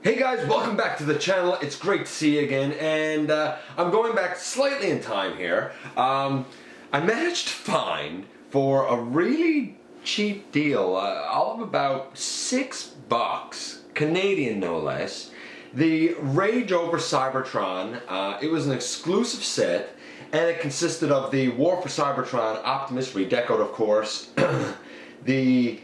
Hey guys, welcome back to the channel. It's great to see you again, and I'm going back slightly in time here. I managed to find, for a really cheap deal, all of about $6, Canadian no less, the Rage over Cybertron. It was an exclusive set, and it consisted of the War for Cybertron Optimus, redecoed of course, the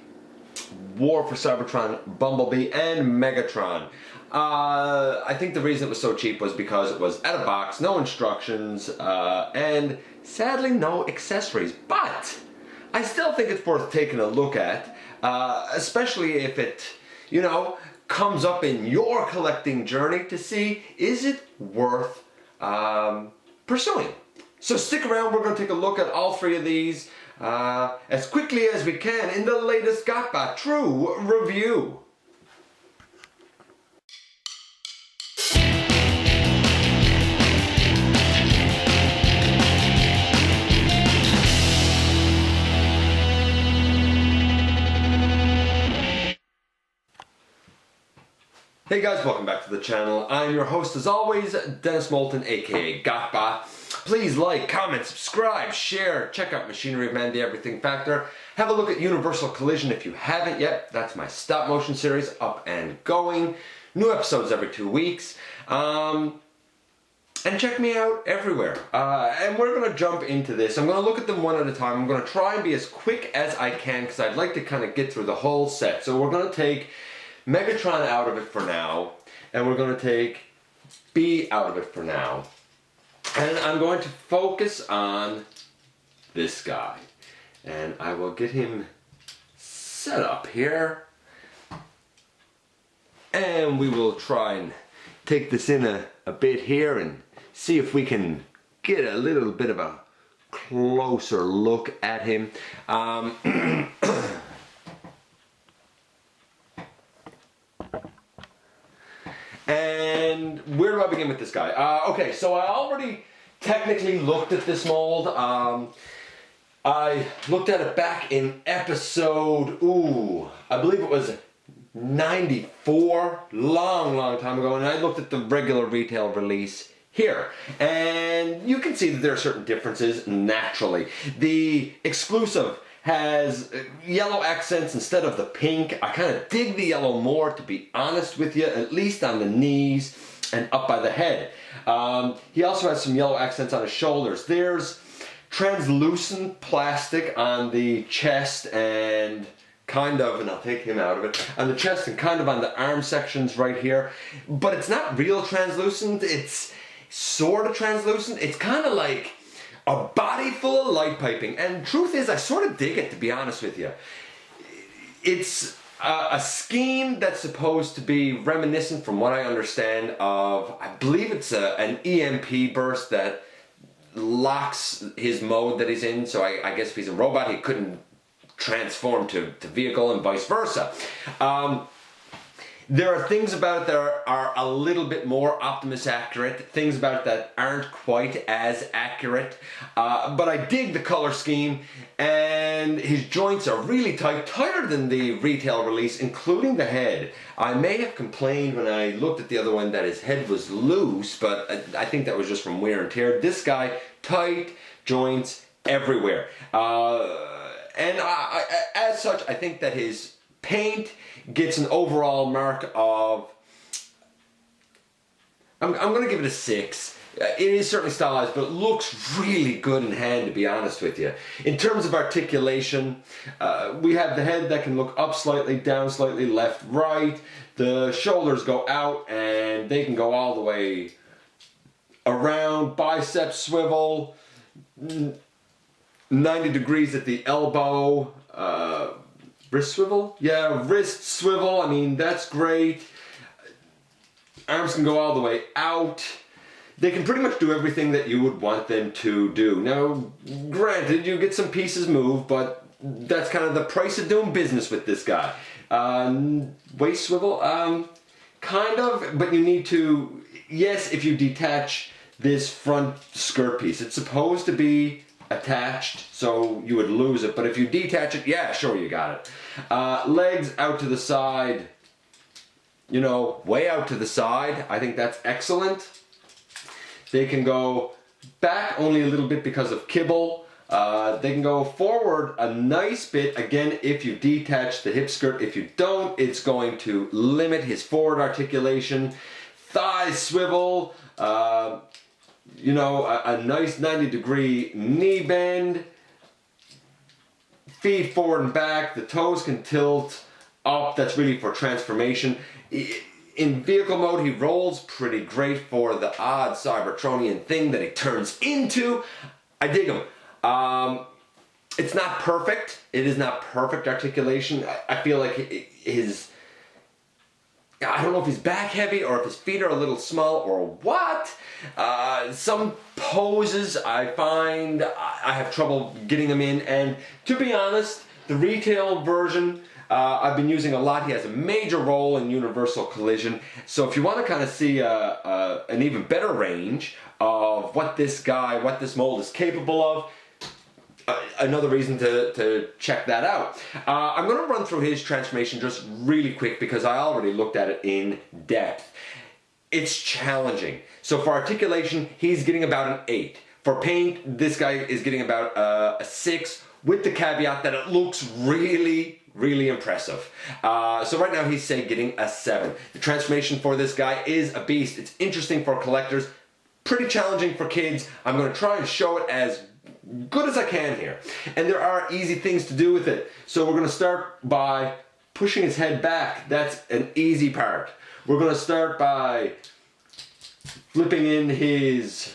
War for Cybertron Bumblebee, and Megatron. I think the reason it was so cheap was because it was out of box, no instructions, and sadly no accessories. But I still think it's worth taking a look at, especially if it, comes up in your collecting journey to see, is it worth pursuing? So stick around, we're going to take a look at all three of these as quickly as we can in the latest GotBot True Review. Hey guys, welcome back to the channel. I'm your host as always, Dennis Moulton, aka GotBot. Please like, comment, subscribe, share, check out Machinery of Man, the Everything Factor. Have a look at Universal Collision if you haven't yet. That's my stop motion series, up and going. New episodes every 2 weeks. And check me out everywhere. And we're going to jump into this. I'm going to look at them one at a time. I'm going to try and be as quick as I can because I'd like to kind of get through the whole set. So we're going to take Megatron out of it for now, and we're going to take B out of it for now. And I'm going to focus on this guy. And I will get him set up here. And we will try and take this in a bit here and see if we can get a little bit of a closer look at him. And where do I begin with this guy? Okay, so I already technically looked at this mold. I looked at it back in episode, I believe it was 94, long time ago, and I looked at the regular retail release here. And you can see that there are certain differences naturally. The exclusive has yellow accents instead of the pink. I kind of dig the yellow more, to be honest with you, at least on the knees and up by the head. He also has some yellow accents on his shoulders. There's translucent plastic on the chest and kind of, and I'll take him out of it, on the chest and kind of on the arm sections right here. But it's not real translucent, it's sort of translucent. It's kind of like a body full of light piping, and truth is I sort of dig it, to be honest with you. It's a scheme that's supposed to be reminiscent, from what I understand, of, I believe it's an EMP burst that locks his mode that he's in, so I guess if he's a robot he couldn't transform to vehicle and vice versa. There are things about it that are a little bit more Optimus accurate, things about it that aren't quite as accurate, but I dig the color scheme, and his joints are really tight, tighter than the retail release, including the head. I may have complained when I looked at the other one that his head was loose, but I think that was just from wear and tear. This guy, tight joints everywhere. And as such, I think that his paint gets an overall mark of, I'm going to give it a 6. It is certainly stylized, but it looks really good in hand, to be honest with you. In terms of articulation, we have the head that can look up slightly, down slightly, left, right. The shoulders go out and they can go all the way around. Bicep swivel, 90 degrees at the elbow. Wrist swivel? Yeah, wrist swivel. I mean, that's great. Arms can go all the way out. They can pretty much do everything that you would want them to do. Now, granted, you get some pieces moved, but that's kind of the price of doing business with this guy. Waist swivel? Kind of, but you need to, yes, if you detach this front skirt piece. It's supposed to be attached, so you would lose it, but if you detach it, yeah, sure, you got it. Legs out to the side, you know, way out to the side. I think that's excellent. They can go back only a little bit because of kibble. They can go forward a nice bit, again, if you detach the hip skirt. If you don't, it's going to limit his forward articulation. Thighs swivel, you know, a nice 90-degree knee bend. Feet forward and back, the toes can tilt up. That's really for transformation. In vehicle mode, he rolls pretty great for the odd Cybertronian thing that he turns into. I dig him. It's not perfect. It is not perfect articulation. I feel like his... I don't know if he's back heavy or if his feet are a little small or what. Some poses I find I have trouble getting him in, and to be honest, the retail version I've been using a lot. He has a major role in universal collision, so if you want to kind of see an even better range of what this mold is capable of, another reason to check that out. I'm going to run through his transformation just really quick because I already looked at it in depth. It's challenging. So for articulation, he's getting about an 8. For paint, this guy is getting about a 6, with the caveat that it looks really, really impressive. So right now he's, say, getting a 7. The transformation for this guy is a beast. It's interesting for collectors, pretty challenging for kids. I'm going to try and show it as good as I can here. And there are easy things to do with it. So we're going to start by pushing his head back. That's an easy part. We're going to start by flipping in his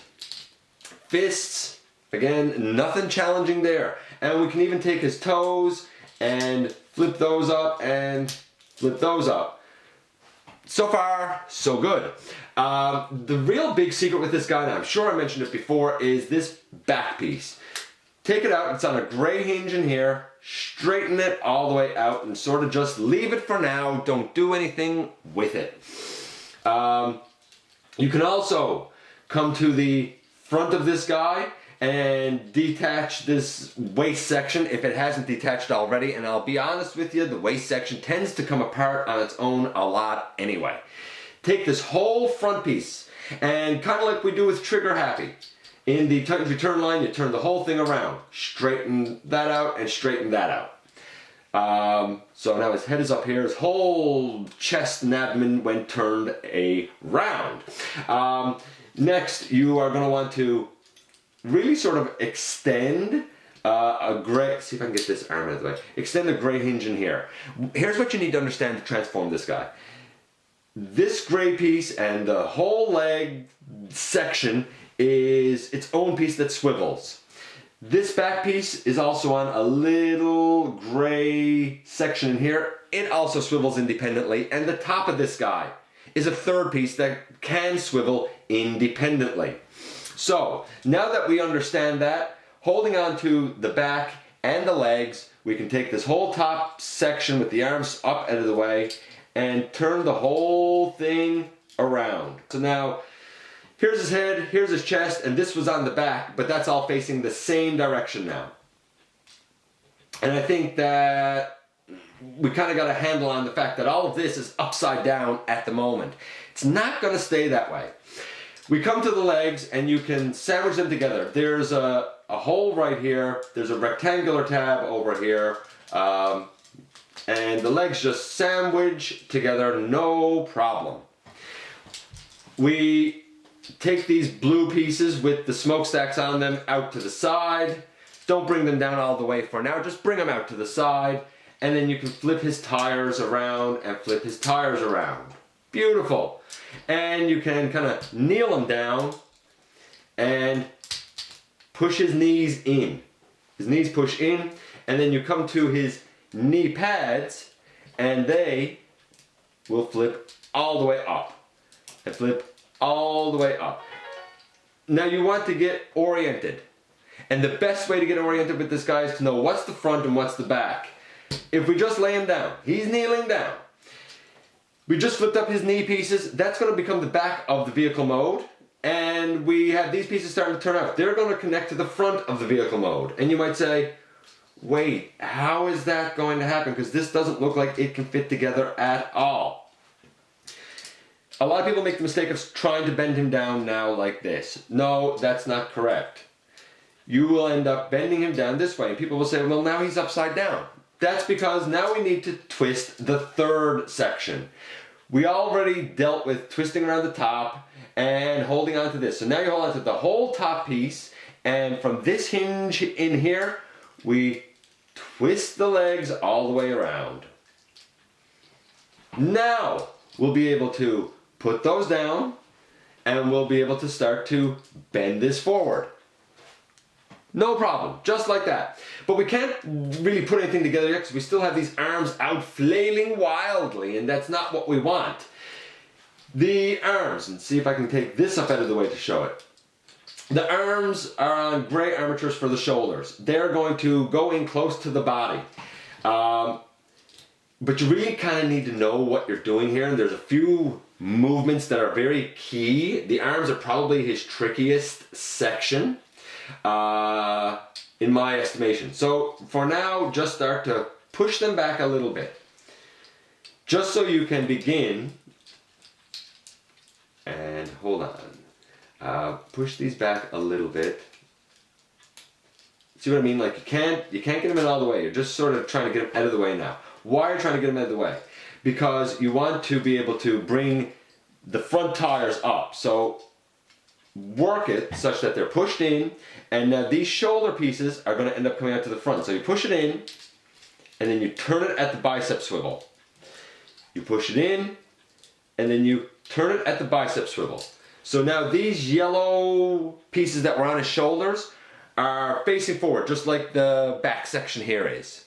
fists. Again, nothing challenging there. And we can even take his toes and flip those up and flip those up. So far, so good. The real big secret with this guy, and I'm sure I mentioned it before, is this back piece. Take it out, it's on a gray hinge in here, straighten it all the way out and sort of just leave it for now, don't do anything with it. You can also come to the front of this guy and detach this waist section if it hasn't detached already, and I'll be honest with you, the waist section tends to come apart on its own a lot anyway. Take this whole front piece and kind of like we do with Trigger Happy. In the Titans Return line, you turn the whole thing around. Straighten that out and straighten that out. So now his head is up here, his whole chest and abdomen went turned around. Next, you are going to want to really sort of extend a gray, see if I can get this arm out of the way, extend a gray hinge in here. Here's what you need to understand to transform this guy. This gray piece and the whole leg section is its own piece that swivels. This back piece is also on a little gray section in here. It also swivels independently, and the top of this guy is a third piece that can swivel independently. So now that we understand that, holding on to the back and the legs, we can take this whole top section with the arms up out of the way and turn the whole thing around. So now, here's his head, here's his chest, and this was on the back, but that's all facing the same direction now. And I think that we kind of got a handle on the fact that all of this is upside down at the moment. It's not going to stay that way. We come to the legs and you can sandwich them together. There's a hole right here, there's a rectangular tab over here, and the legs just sandwich together, no problem. We take these blue pieces with the smokestacks on them out to the side. Don't bring them down all the way for now, just bring them out to the side, and then you can flip his tires around and flip his tires around. Beautiful. And you can kind of kneel him down and push his knees in. His knees push in, and then you come to his knee pads and they will flip all the way up and flip all the way up. Now you want to get oriented, and the best way to get oriented with this guy is to know what's the front and what's the back. If we just lay him down, he's kneeling down. We just flipped up his knee pieces. That's going to become the back of the vehicle mode, and we have these pieces starting to turn out. They're going to connect to the front of the vehicle mode, and you might say, wait, how is that going to happen? Because this doesn't look like it can fit together at all. a lot of people make the mistake of trying to bend him down now like this. No, that's not correct. You will end up bending him down this way, and people will say, well, now he's upside down. That's because now we need to twist the third section. We already dealt with twisting around the top and holding on to this. So now you hold on to the whole top piece, and from this hinge in here, we twist the legs all the way around. Now we'll be able to put those down, and we'll be able to start to bend this forward. No problem, just like that. But we can't really put anything together yet because we still have these arms out flailing wildly, and that's not what we want. The arms, and see if I can take this up out of the way to show it. The arms are on gray armatures for the shoulders. They're going to go in close to the body. But you really kind of need to know what you're doing here, and there's a few movements that are very key. The arms are probably his trickiest section, in my estimation. So for now, just start to push them back a little bit. Just so you can begin, and hold on, push these back a little bit. See what I mean? Like you can't get them in all the way. You're just sort of trying to get them out of the way now. Why are you trying to get them out of the way? Because you want to be able to bring the front tires up. So work it such that they're pushed in, and now these shoulder pieces are going to end up coming out to the front. So you push it in, and then you turn it at the bicep swivel. You push it in, and then you turn it at the bicep swivel. So now these yellow pieces that were on his shoulders are facing forward, just like the back section here is.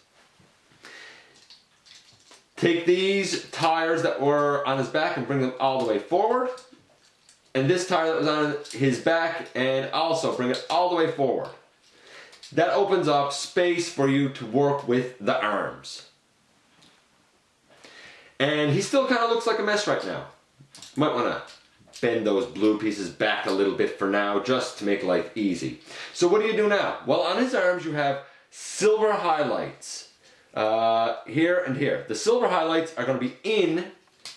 Take these tires that were on his back and bring them all the way forward. And this tire that was on his back, and also bring it all the way forward. That opens up space for you to work with the arms. And he still kind of looks like a mess right now. Might want to bend those blue pieces back a little bit for now, just to make life easy. So what do you do now? Well, on his arms you have silver highlights. Here and here. The silver highlights are going to be in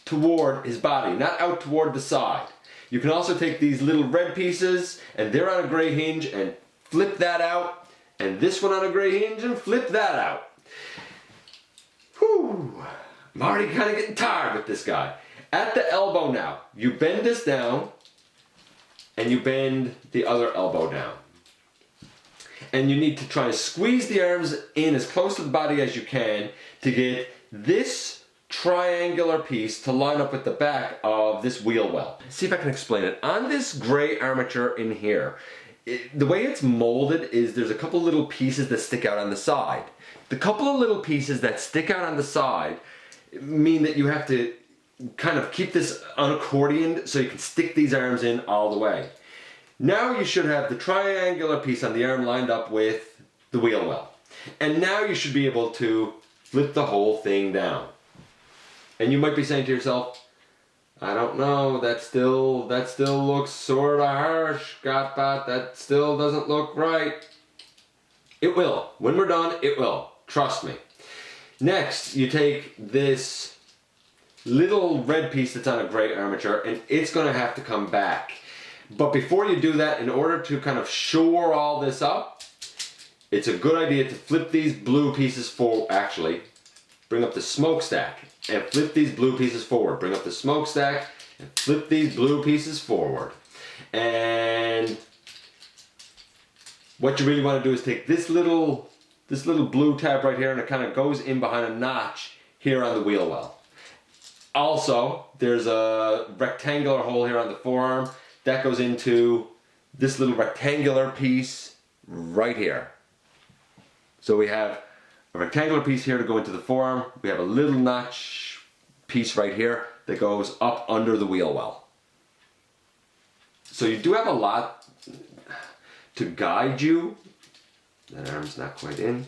toward his body, not out toward the side. You can also take these little red pieces, and they're on a gray hinge, and flip that out, and this one on a gray hinge, and flip that out. Whew! I'm already kind of getting tired with this guy. At the elbow now, you bend this down, and you bend the other elbow down. And you need to try to squeeze the arms in as close to the body as you can to get this triangular piece to line up with the back of this wheel well. See if I can explain it. On this gray armature in here, the way it's molded is there's a couple little pieces that stick out on the side. The couple of little pieces that stick out on the side mean that you have to kind of keep this unaccordioned so you can stick these arms in all the way. Now you should have the triangular piece on the arm lined up with the wheel well. And now you should be able to flip the whole thing down. And you might be saying to yourself, I don't know, that still looks sort of harsh, GotBot, that still doesn't look right. It will. When we're done, it will. Trust me. Next, you take this little red piece that's on a gray armature, and it's going to have to come back. But before you do that, in order to kind of shore all this up, it's a good idea to flip these blue pieces forward. Actually, bring up the smokestack and flip these blue pieces forward. Bring up the smokestack and flip these blue pieces forward. And what you really want to do is take this little blue tab right here, and it kind of goes in behind a notch here on the wheel well. Also, there's a rectangular hole here on the forearm. That goes into this little rectangular piece right here. So we have a rectangular piece here to go into the forearm. We have a little notch piece right here that goes up under the wheel well. So you do have a lot to guide you. That arm's not quite in.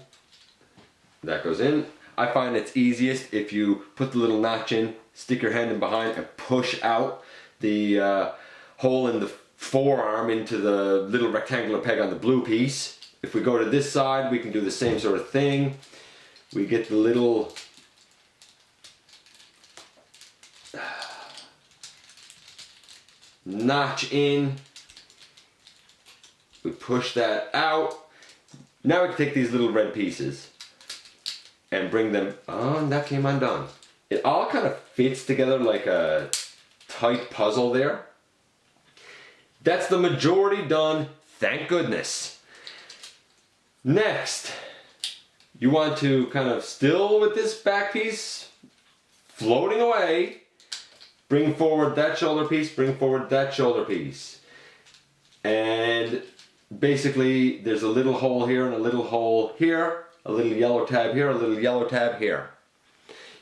That goes in. I find it's easiest if you put the little notch in, stick your hand in behind, and push out the hole in the forearm into the little rectangular peg on the blue piece. If we go to this side, we can do the same sort of thing. We get the little notch in. We push that out. Now we can take these little red pieces and bring them, oh, that came undone. It all kind of fits together like a tight puzzle there. That's the majority done, thank goodness. Next, you want to kind of still with this back piece floating away, bring forward that shoulder piece, bring forward that shoulder piece. And basically there's a little hole here and a little hole here, a little yellow tab here, a little yellow tab here.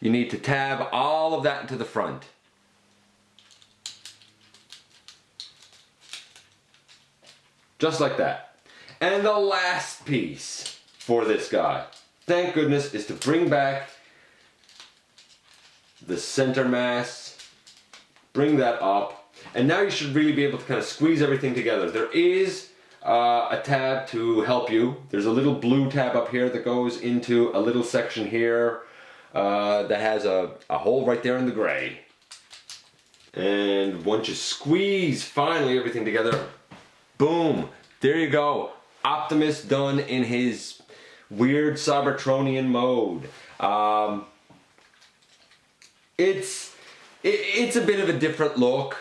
You need to tab all of that into the front. Just like that. And the last piece for this guy, thank goodness, is to bring back the center mass, bring that up, and now you should really be able to kind of squeeze everything together. There is a tab to help you. There's a little blue tab up here that goes into a little section here that has a hole right there in the gray. And once you squeeze finally everything together, boom, there you go. Optimus done in his weird Cybertronian mode. It's a bit of a different look.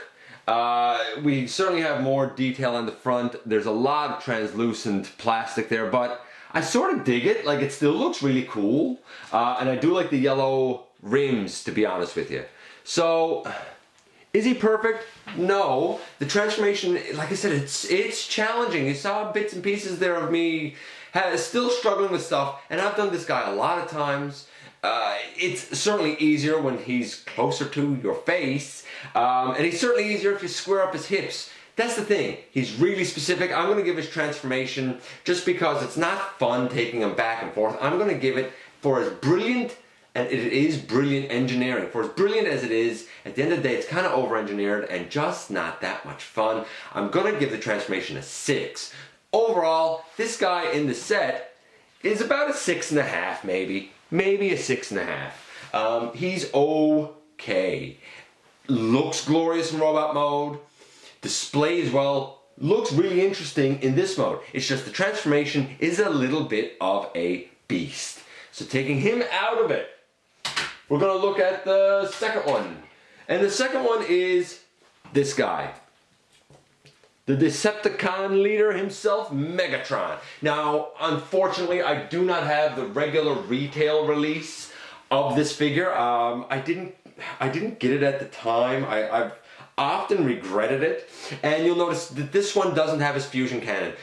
We certainly have more detail on the front. There's a lot of translucent plastic there, but I sort of dig it. Like, it still looks really cool. And I do like the yellow rims, to be honest with you. So, is he perfect? No. The transformation, like I said, it's challenging. You saw bits and pieces there of me still struggling with stuff, and I've done this guy a lot of times. It's certainly easier when he's closer to your face, and he's certainly easier if you square up his hips. That's the thing. He's really specific. I'm going to give his transformation just because it's not fun taking him back and forth. I'm going to give it for as brilliant, and it is brilliant engineering. For as brilliant as it is, at the end of the day, it's kind of over-engineered and just not that much fun. I'm going to give the transformation a 6. Overall, this guy in the set is about a 6.5, maybe a 6.5. He's okay. Looks glorious in robot mode. Displays well. Looks really interesting in this mode. It's just the transformation is a little bit of a beast. So taking him out of it, we're going to look at the second one. And the second one is this guy. The Decepticon leader himself, Megatron. Now, unfortunately, I do not have the regular retail release of this figure. I didn't get it at the time. I've often regretted it. And you'll notice that this one doesn't have his fusion cannon.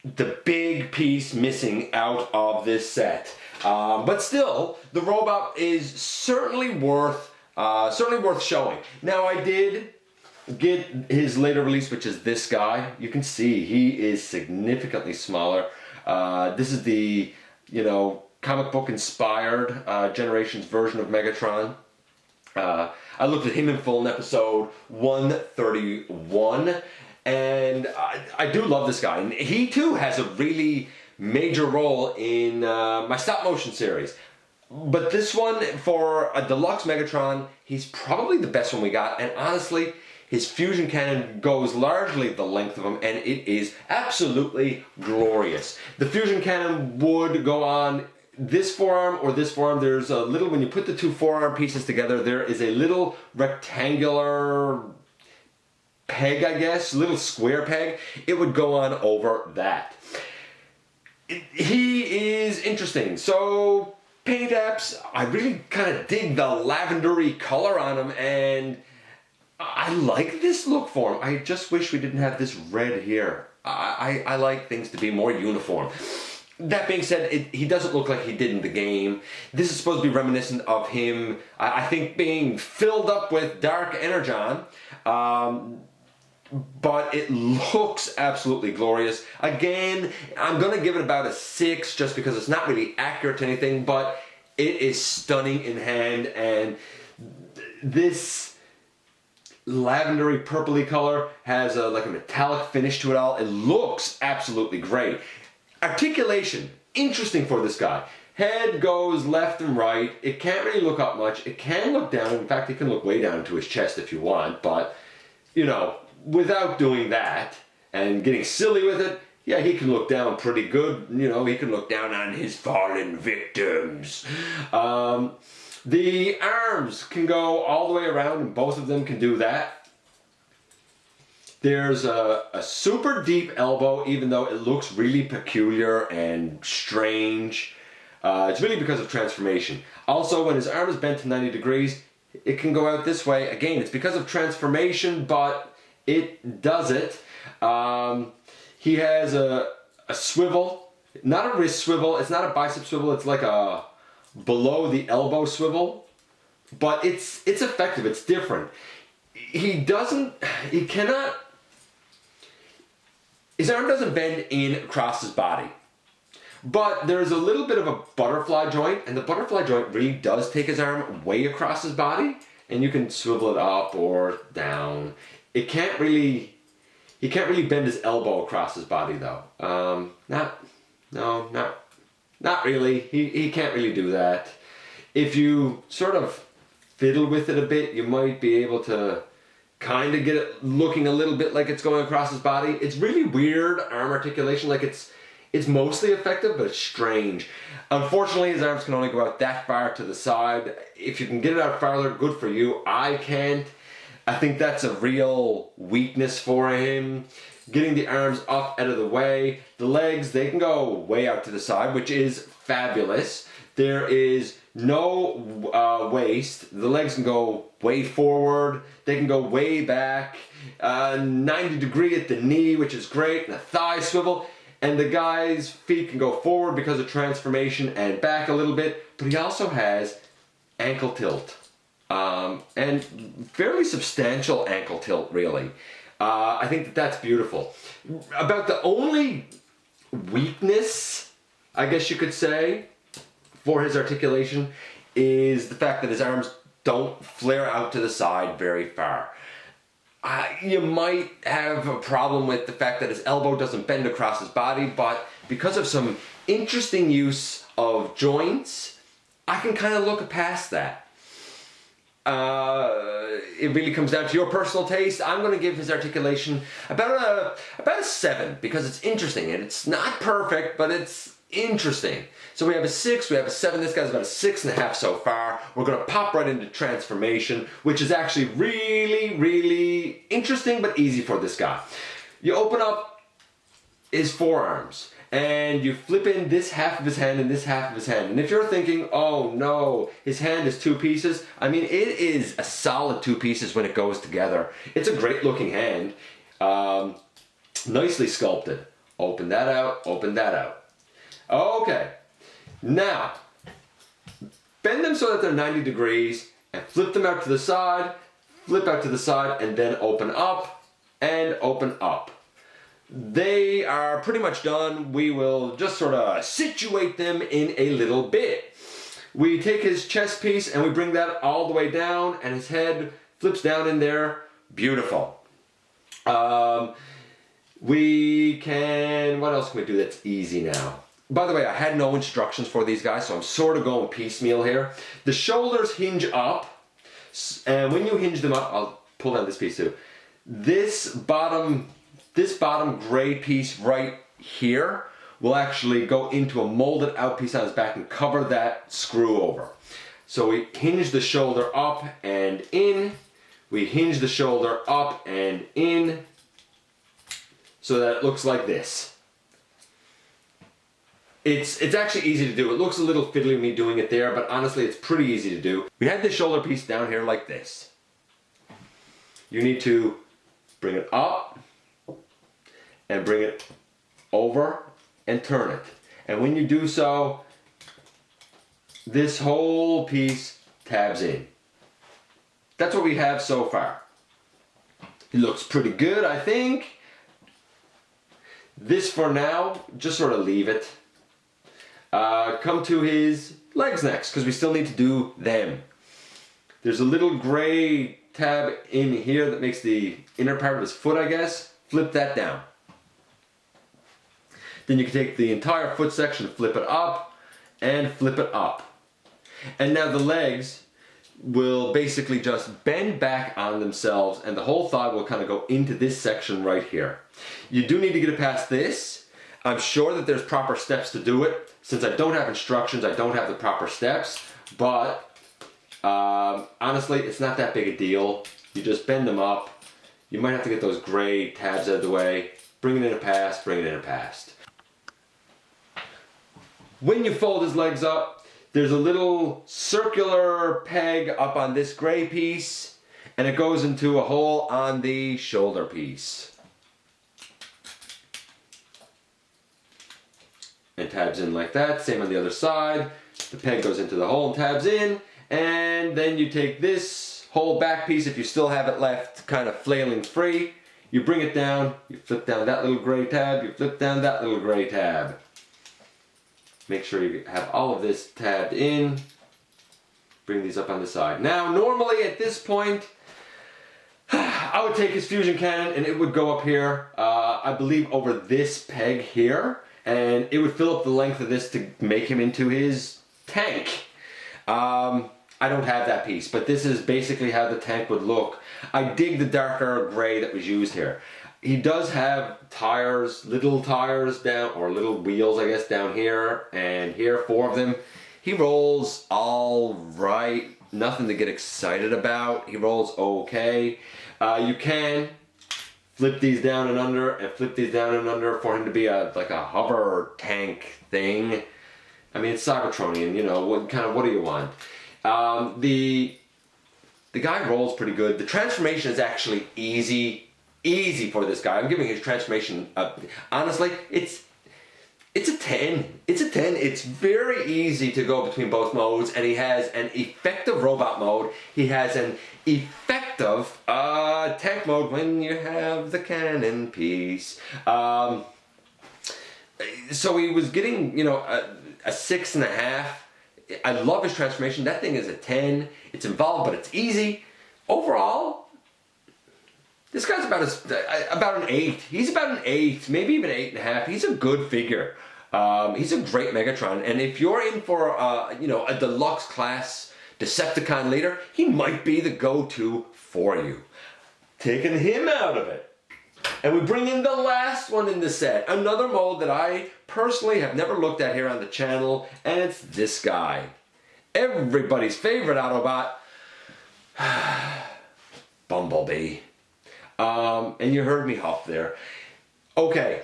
The big piece missing out of this set. But still, the robot is certainly worth showing. Now, I did get his later release, which is this guy. You can see he is significantly smaller. This is the, comic book inspired Generations version of Megatron. I looked at him in full in episode 131, and I do love this guy. And he too has a really major role in my stop motion series. But this one, for a deluxe Megatron, he's probably the best one we got. And honestly, his fusion cannon goes largely the length of him, and it is absolutely glorious. The fusion cannon would go on this forearm or this forearm. There's a little, when you put the two forearm pieces together, there is a little rectangular peg, I guess, little square peg. It would go on over that. He is interesting. So, paint apps, I really kind of dig the lavendery color on him, and I like this look for him. I just wish we didn't have this red here. I like things to be more uniform. That being said, he doesn't look like he did in the game. This is supposed to be reminiscent of him, I think, being filled up with dark energon. But it looks absolutely glorious. Again, I'm going to give it about a 6 just because it's not really accurate to anything, but it is stunning in hand, and this lavendery purpley color has like a metallic finish to it all. It looks absolutely great. Articulation, interesting for this guy. Head goes left and right. It can't really look up much. It can look down. In fact, it can look way down to his chest if you want, but without doing that and getting silly with it, yeah, he can look down pretty good. You know, he can look down on his fallen victims. The arms can go all the way around, and both of them can do that. There's a super deep elbow, even though it looks really peculiar and strange. It's really because of transformation. Also, when his arm is bent to 90 degrees, it can go out this way. Again, it's because of transformation, but it does it. He has a swivel, not a wrist swivel, it's not a bicep swivel, it's like a below the elbow swivel, but it's effective, it's different. His arm doesn't bend in across his body, but there's a little bit of a butterfly joint, and the butterfly joint really does take his arm way across his body, and you can swivel it up or down. He can't really bend his elbow across his body though. Not really. He can't really do that. If you sort of fiddle with it a bit, you might be able to kind of get it looking a little bit like it's going across his body. It's really weird arm articulation. Like it's mostly effective, but it's strange. Unfortunately, his arms can only go out that far to the side. If you can get it out farther, good for you. I can't. I think that's a real weakness for him. Getting the arms up out of the way. The legs, they can go way out to the side, which is fabulous. There is no waist. The legs can go way forward. They can go way back. 90 degree at the knee, which is great. And a thigh swivel. And the guy's feet can go forward because of transformation and back a little bit. But he also has ankle tilt. And fairly substantial ankle tilt, really. I think that's beautiful. About the only weakness, I guess you could say, for his articulation is the fact that his arms don't flare out to the side very far. You might have a problem with the fact that his elbow doesn't bend across his body, but because of some interesting use of joints, I can kind of look past that. It really comes down to your personal taste. I'm going to give his articulation about a 7 because it's interesting and it's not perfect, but it's interesting. So we have a 6, we have a 7. This guy's about a 6.5 so far. We're going to pop right into transformation, which is actually really, really interesting but easy for this guy. You open up his forearms and you flip in this half of his hand and this half of his hand. And if you're thinking, oh no, his hand is 2 pieces, I mean, it is a solid 2 pieces when it goes together. It's a great looking hand. Nicely sculpted. Open that out, open that out. Okay, now, bend them so that they're 90 degrees and flip them out to the side, flip out to the side, and then open up and open up. They are pretty much done. We will just sort of situate them in a little bit. We take his chest piece and we bring that all the way down and his head flips down in there. Beautiful. We can, what else can we do that's easy now? By the way, I had no instructions for these guys, so I'm sort of going piecemeal here. The shoulders hinge up, and when you hinge them up, I'll pull down this piece too. This bottom gray piece right here will actually go into a molded out piece on his back and cover that screw over. So we hinge the shoulder up and in. We hinge the shoulder up and in so that it looks like this. It's actually easy to do. It looks a little fiddly me doing it there, but honestly it's pretty easy to do. We had this shoulder piece down here like this. You need to bring it up and bring it over and turn it. And when you do so, this whole piece tabs in. That's what we have so far. It looks pretty good, I think. This for now, just sort of leave it. Come to his legs next, because we still need to do them. There's a little gray tab in here that makes the inner part of his foot, I guess. Flip that down. Then you can take the entire foot section, flip it up, and flip it up. And now the legs, will basically just bend back on themselves, and the whole thigh will kind of go into this section right here. You do need to get it past this. I'm sure that there's proper steps to do it. Since I don't have instructions, I don't have the proper steps, but honestly, it's not that big a deal. You just bend them up. You might have to get those gray tabs out of the way. Bring it in a past, bring it in a past. When you fold his legs up, there's a little circular peg up on this gray piece, and it goes into a hole on the shoulder piece. And tabs in like that. Same on the other side. The peg goes into the hole and tabs in, and then you take this whole back piece, if you still have it left, kind of flailing free. You bring it down, you flip down that little gray tab, you flip down that little gray tab. Make sure you have all of this tabbed in. Bring these up on the side. Now, normally at this point, I would take his fusion cannon and it would go up here, I believe over this peg here, and it would fill up the length of this to make him into his tank. I don't have that piece, but this is basically how the tank would look. I dig the darker gray that was used here. He does have tires, little tires down, or little wheels I guess, down here and here, 4 of them. He rolls all right, nothing to get excited about. He rolls okay. You can flip these down and under and flip these down and under for him to be like a hover tank thing. I mean, it's Cybertronian, you know, what do you want? The guy rolls pretty good. The transformation is actually easy for this guy. I'm giving his transformation, honestly, it's a 10. It's a 10. It's very easy to go between both modes, and he has an effective robot mode. He has an effective tank mode when you have the cannon piece. So he was getting, you know, a 6.5. I love his transformation. That thing is a 10. It's involved, but it's easy. Overall, this guy's about an 8. He's about an 8, maybe even 8.5. He's a good figure. He's a great Megatron, and if you're in for you know, a deluxe class Decepticon leader, he might be the go-to for you. Taking him out of it. And we bring in the last one in the set. Another mold that I personally have never looked at here on the channel, and it's this guy. Everybody's favorite Autobot, Bumblebee. And you heard me huff there. Okay,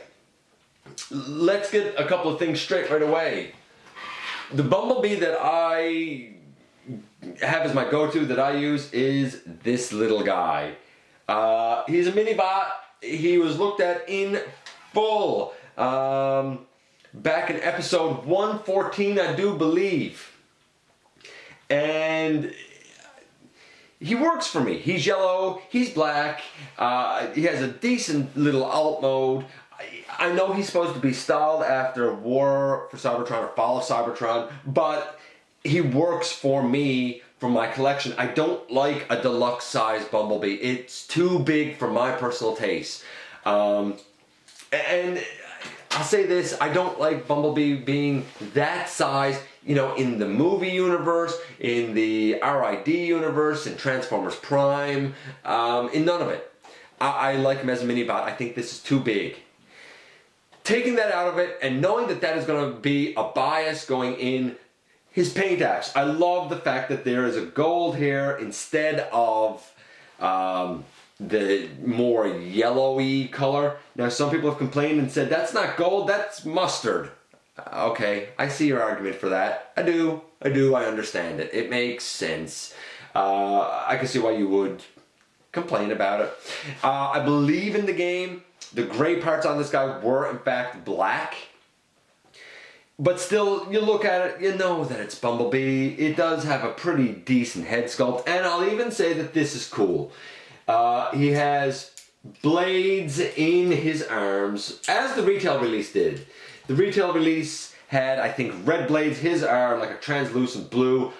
let's get a couple of things straight right away. The Bumblebee that I have as my go-to, that I use, is this little guy. He's a mini bot. He was looked at in full back in episode 114, I do believe. And he works for me. He's yellow, he's black, he has a decent little alt mode. I know he's supposed to be styled after War for Cybertron or Fall of Cybertron, but he works for me for my collection. I don't like a deluxe size Bumblebee. It's too big for my personal taste. And I'll say this, I don't like Bumblebee being that size, you know, in the movie universe, in the RID universe, in Transformers Prime, in none of it. I like him as a mini bot. I think this is too big. Taking that out of it and knowing that that is going to be a bias going in his paint apps. I love the fact that there is a gold here instead of the more yellowy color. Now, some people have complained and said, that's not gold, that's mustard. Okay, I see your argument for that. I do, I understand it. It makes sense. I can see why you would complain about it. I believe in the game, the gray parts on this guy were in fact black. But still, you look at it, you know that it's Bumblebee. It does have a pretty decent head sculpt, and I'll even say that this is cool. He has blades in his arms, as the retail release did. The retail release had, I think, red blades. His are like a translucent blue.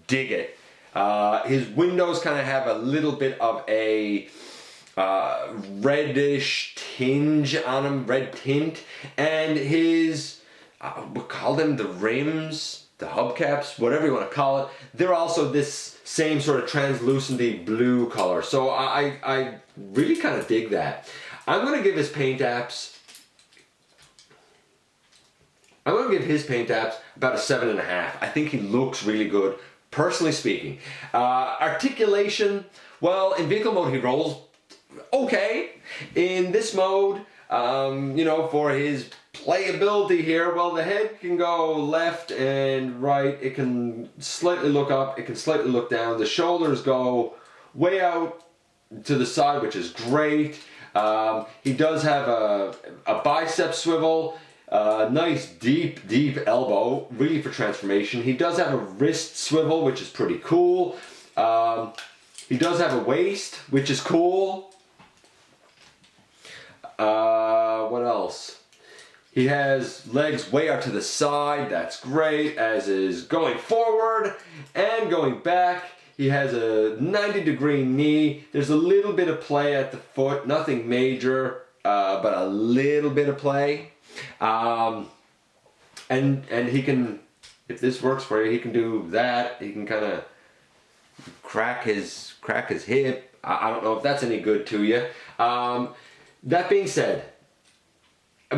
Dig it. His windows kind of have a little bit of a reddish tinge on them, red tint, and his... we'll call them the rims. the hubcaps, whatever you want to call it, they're also this same sort of translucenty blue color. So I really kind of dig that. I'm going to give his paint apps, I'm going to give his paint apps about a 7.5. I think he looks really good, personally speaking. Articulation, well, in vehicle mode he rolls okay. In this mode, you know, for his playability here, well, the head can go left and right. It can slightly look up, it can slightly look down. The shoulders go way out to the side, which is great. He does have a bicep swivel, nice deep elbow, really for transformation. He does have a wrist swivel, which is pretty cool. He does have a waist, which is cool. What else? He has legs way out to the side, that's great, as is going forward and going back. He has a 90-degree knee. There's a little bit of play at the foot, nothing major, but a little bit of play. And he can, if this works for you, he can do that. He can kind of crack his hip. I don't know if that's any good to you. That being said,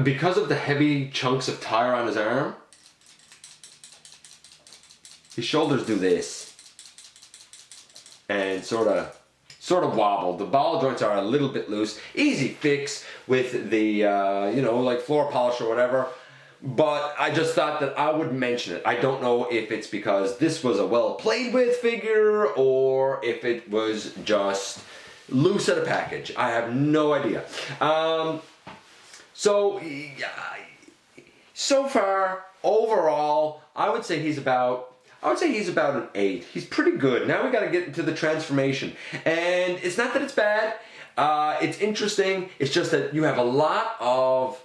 because of the heavy chunks of tire on his arm, his shoulders do this and sort of wobble. The ball joints are a little bit loose. Easy fix with the you know, like floor polish or whatever. But I just thought that I would mention it. I don't know if it's because this was a well played with figure or if it was just loose at a package. I have no idea. So far, overall, I would say he's about an 8. He's pretty good. Now we got to get into the transformation. And it's not that it's bad. It's interesting. It's just that you have a lot of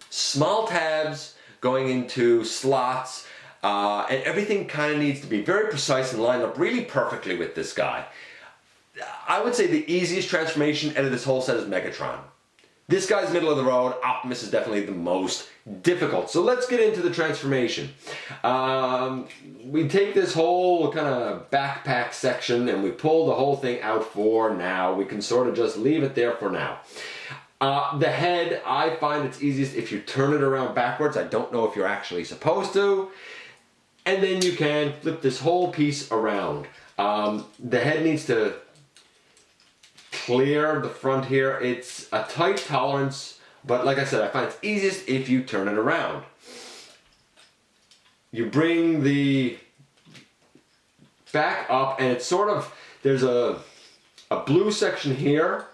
small tabs going into slots. And everything kind of needs to be very precise and lined up really perfectly with this guy. I would say the easiest transformation out of this whole set is Megatron. This guy's middle of the road. Optimus is definitely the most difficult. So let's get into the transformation. We take this whole kind of backpack section and we pull the whole thing out for now. We can sort of just leave it there for now. The head, I find it's easiest if you turn it around backwards. I don't know if you're actually supposed to. And then you can flip this whole piece around. The head needs to clear the front here. It's a tight tolerance, but like I said, I find it's easiest if you turn it around. You bring the back up and it's sort of, there's a blue section here,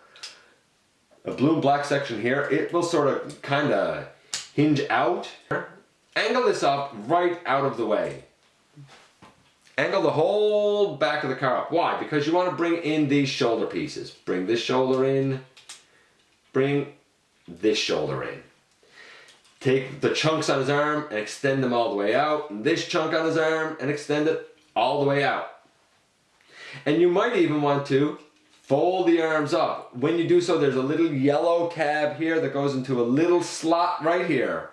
a blue and black section here. It will sort of kind of hinge out. Angle this up right out of the way. Angle the whole back of the car up. Why? Because you want to bring in these shoulder pieces. Bring this shoulder in. Bring this shoulder in. Take the chunks on his arm and extend them all the way out. And this chunk on his arm and extend it all the way out. And you might even want to fold the arms up. When you do so, there's a little yellow tab here that goes into a little slot right here.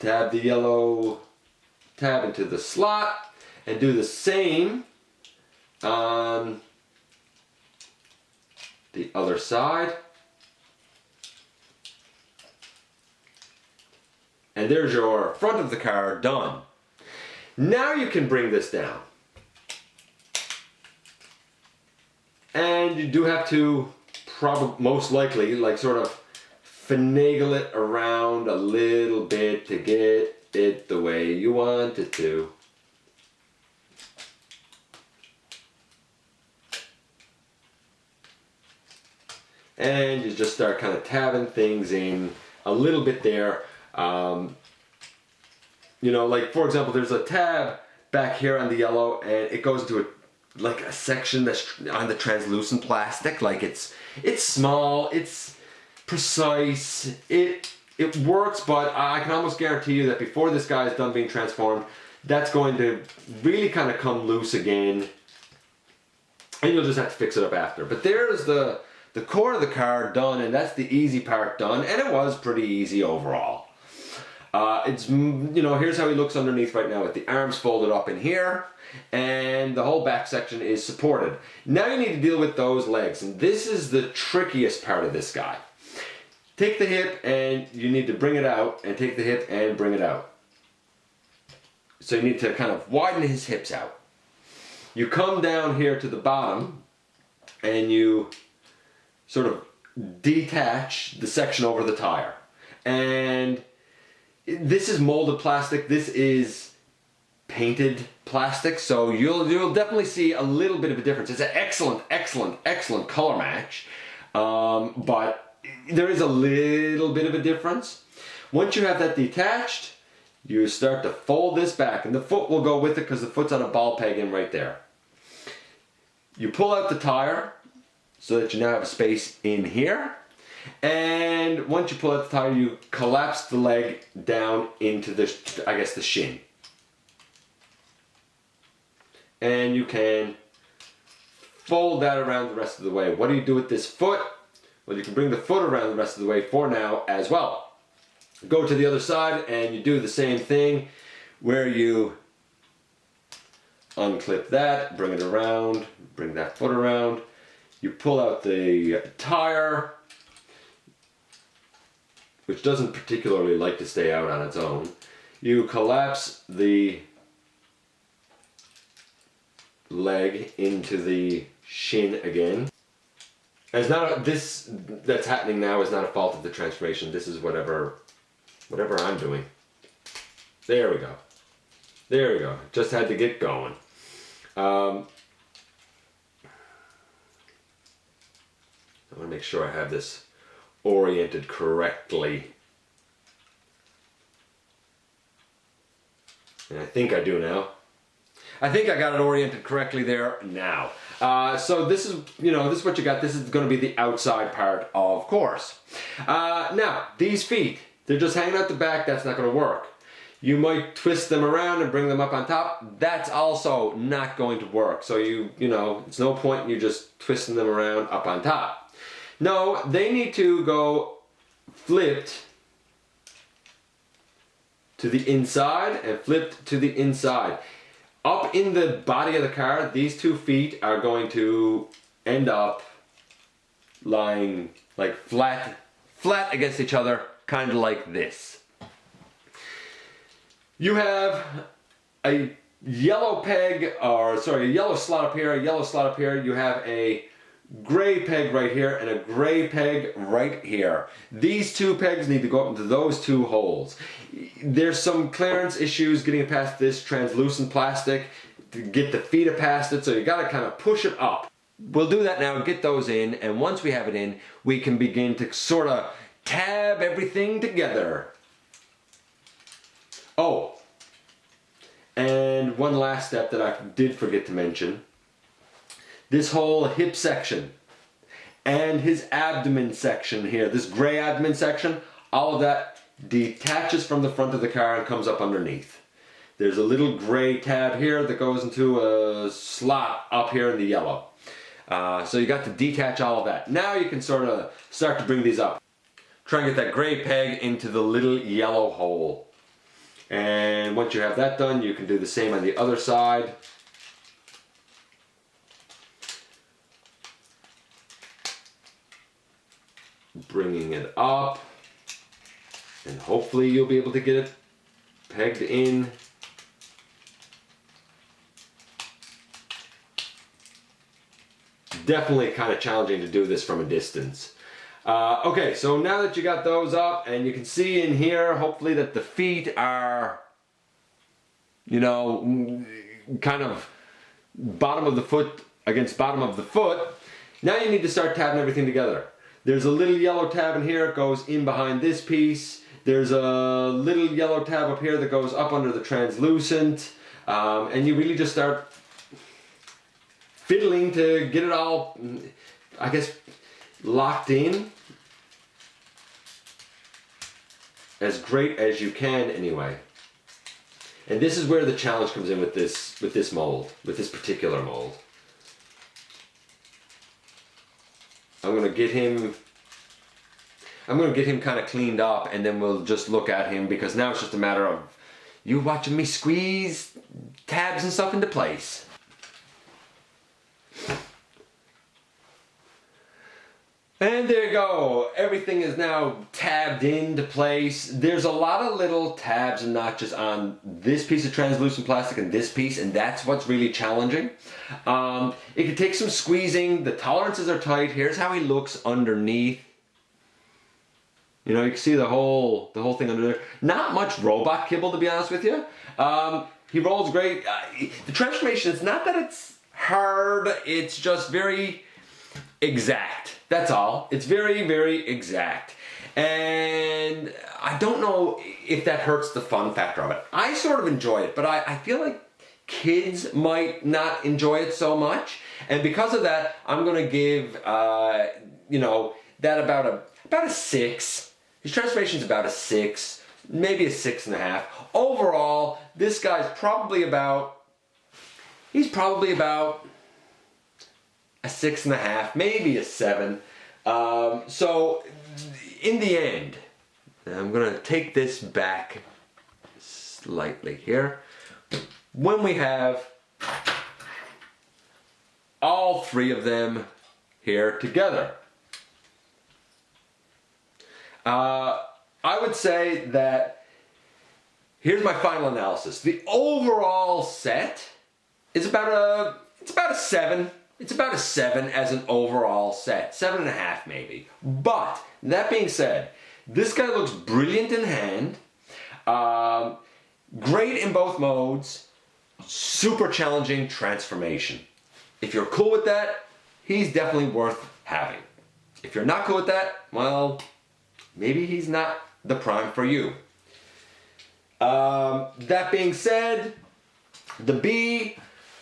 Tab the yellow tab into the slot and do the same on the other side. And there's your front of the car done. Now you can bring this down. And you do have to most likely like sort of finagle it around a little bit to get it the way you want it to. And you just start kind of tabbing things in a little bit there. You know, like for example, there's a tab back here on the yellow and it goes into like a section that's on the translucent plastic. Like it's small, it's precise, it works, but I can almost guarantee you that before this guy is done being transformed, that's going to really kind of come loose again, and you'll just have to fix it up after. But there's the core of the car done, and that's the easy part done, and it was pretty easy overall. Here's how he looks underneath right now with the arms folded up in here, and the whole back section is supported. Now you need to deal with those legs, and this is the trickiest part of this guy. Take the hip and you need to bring it out, and take the hip and bring it out. So you need to kind of widen his hips out. You come down here to the bottom and you sort of detach the section over the tire. And this is molded plastic, this is painted plastic, so you'll definitely see a little bit of a difference. It's an excellent color match, but there is a little bit of a difference. Once you have that detached, you start to fold this back, and the foot will go with it because the foot's on a ball peg in right there. You pull out the tire so that you now have a space in here. And once you pull out the tire, you collapse the leg down into the shin. And you can fold that around the rest of the way. What do you do with this foot? Well, you can bring the foot around the rest of the way for now as well. Go to the other side and you do the same thing where you unclip that, bring it around, bring that foot around. You pull out the tire, which doesn't particularly like to stay out on its own. You collapse the leg into the shin again. This that's happening now is not a fault of the transformation. This is whatever I'm doing. There we go. There we go. Just had to get going. I want to make sure I have this oriented correctly. And I think I do now. I think I got it oriented correctly there now. So this is what you got. This is going to be the outside part, of course. Now, these feet, they're just hanging out the back. That's not going to work. You might twist them around and bring them up on top. That's also not going to work. So it's no point in you just twisting them around up on top. No, they need to go flipped to the inside and flipped to the inside. Up in the body of the car, these 2 feet are going to end up lying like flat against each other, kind of like this. You have a yellow peg, a yellow slot up here, a yellow slot up here. You have a gray peg right here and a gray peg right here. These 2 pegs need to go up into those 2 holes. There's some clearance issues getting past this translucent plastic to get the feet past it, so you gotta kind of push it up. We'll do that now, get those in, and once we have it in, we can begin to sort of tab everything together. Oh, and one last step that I did forget to mention. This whole hip section and his abdomen section here, this gray abdomen section, all of that detaches from the front of the car and comes up underneath. There's a little gray tab here that goes into a slot up here in the yellow. So you got to detach all of that. Now you can sort of start to bring these up. Try and get that gray peg into the little yellow hole. And once you have that done, you can do the same on the other side. Bringing it up, and hopefully you'll be able to get it pegged in. Definitely kind of challenging to do this from a distance. Okay, so now that you got those up, and you can see in here, hopefully that the feet are, kind of bottom of the foot against bottom of the foot. Now you need to start tabbing everything together. There's a little yellow tab in here, it goes in behind this piece. There's a little yellow tab up here that goes up under the translucent. And you really just start fiddling to get it all, I guess, locked in. As great as you can anyway. And this is where the challenge comes in with this mold, with this particular mold. I'm gonna get him, I'm going to get him kind of cleaned up, and then we'll just look at him, because now it's just a matter of you watching me squeeze tabs and stuff into place. And there you go. Everything is now tabbed into place. There's a lot of little tabs and notches on this piece of translucent plastic and this piece, and that's what's really challenging. It could take some squeezing. The tolerances are tight. Here's how he looks underneath. You know, you can see the whole thing under there. Not much robot kibble, to be honest with you. He rolls great. The transformation, it's not that it's hard, it's just very exact. That's all. It's very, very exact. And I don't know if that hurts the fun factor of it. I sort of enjoy it, but I feel like kids might not enjoy it so much. And because of that, I'm going to give, you know, that about a 6. His transformation's about a 6, maybe a 6.5. Overall, this guy's probably about, he's probably about a 6.5, maybe a 7. So in the end, I'm gonna take this back slightly here. When we have all 3 of them here together, I would say that here's my final analysis. The overall set is about a 7. It's about a 7 as an overall set. 7.5 maybe. But, that being said, this guy looks brilliant in hand. Great in both modes. Super challenging transformation. If you're cool with that, he's definitely worth having. If you're not cool with that, well, maybe he's not the Prime for you. That being said, the Bee,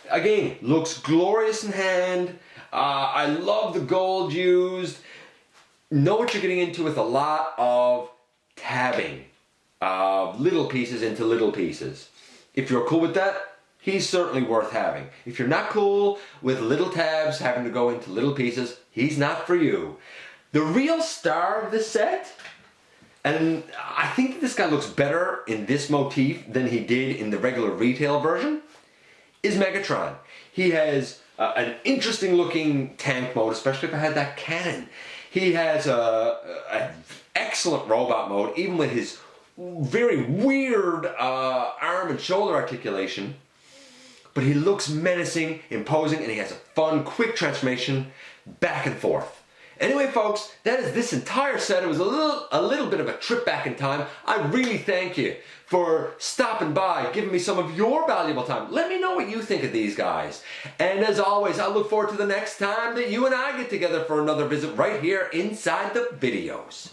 again, looks glorious in hand. I love the gold used. Know what you're getting into with a lot of tabbing. Little pieces into little pieces. If you're cool with that, he's certainly worth having. If you're not cool with little tabs having to go into little pieces, he's not for you. The real star of this set, and I think that this guy looks better in this motif than he did in the regular retail version, is Megatron. He has an interesting looking tank mode, especially if I had that cannon. He has an excellent robot mode, even with his very weird arm and shoulder articulation. But he looks menacing, imposing, and he has a fun, quick transformation back and forth. Anyway, folks, that is this entire set. It was a little bit of a trip back in time. I really thank you for stopping by, giving me some of your valuable time. Let me know what you think of these guys. And as always, I look forward to the next time that you and I get together for another visit right here inside the videos.